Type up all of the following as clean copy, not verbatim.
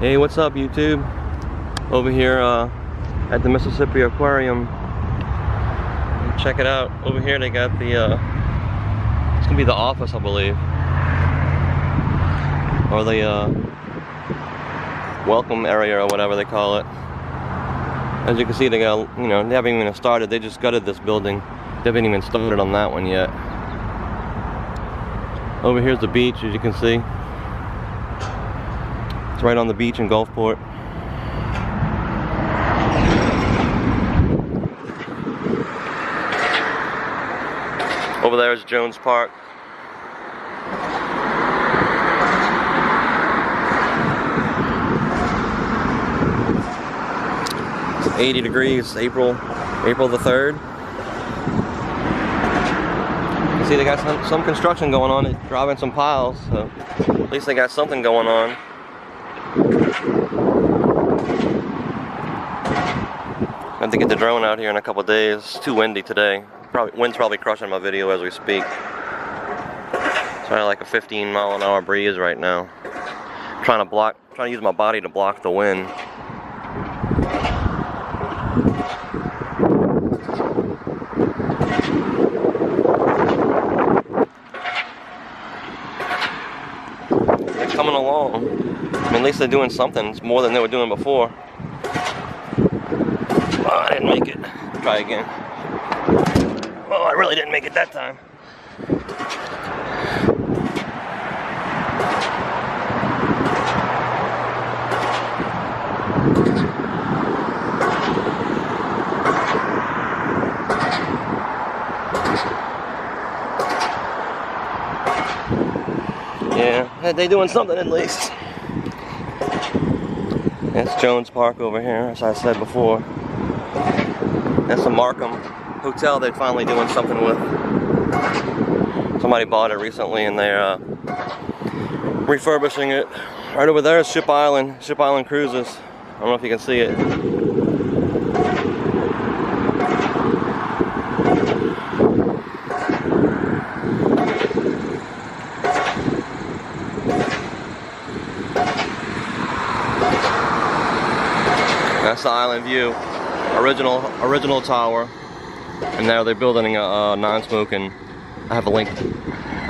Hey, what's up YouTube? Over here at the Mississippi Aquarium. Check it out. Over here they got the it's gonna be the office, I believe, or the welcome area or whatever they call it. As you can see, they got, they haven't even started. They just gutted this building. They haven't even started on that one yet. Over here's the beach, as you can see. It's right on the beach in Gulfport. Over there is Jones Park. It's 80 degrees, April the 3rd. You see they got some construction going on. They're driving some piles, so at least they got something going on. I have to get the drone out here in a couple days. It's too windy today. Wind's probably crushing my video as we speak. It's probably like a 15-mile-an-hour breeze right now. I'm trying to use my body to block the wind. They're coming along. I mean, at least they're doing something. It's more than they were doing before. Oh, I didn't make it. Try again. Oh, I really didn't make it that time. Yeah, they're doing something at least. That's Jones Park over here, as I said before. That's the Markham Hotel they're finally doing something with. Somebody bought it recently and they're refurbishing it. Right over there is Ship Island Cruises. I don't know if you can see it. That's the island view. Original tower, and now they're building a non-smoking. I have a link.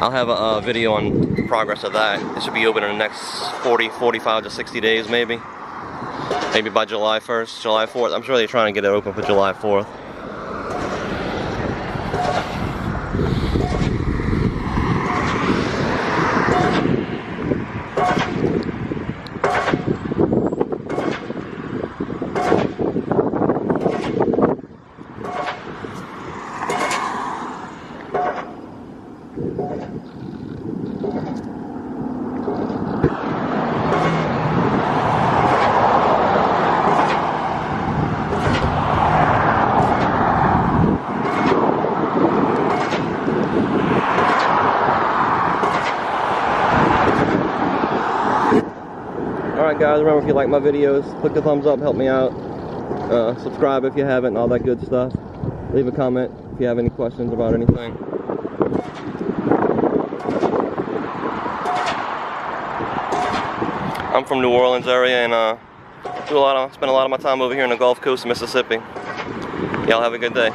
I'll have a video on the progress of that. It should be open in the next 45 to 60 days, maybe by July 1st, July 4th. I'm sure they're trying to get it open for July 4th. Alright guys, remember, if you like my videos, click the thumbs up, help me out. Subscribe if you haven't, all that good stuff. Leave a comment if you have any questions about anything. I'm from New Orleans area and spend a lot of my time over here in the Gulf Coast of Mississippi. Y'all have a good day.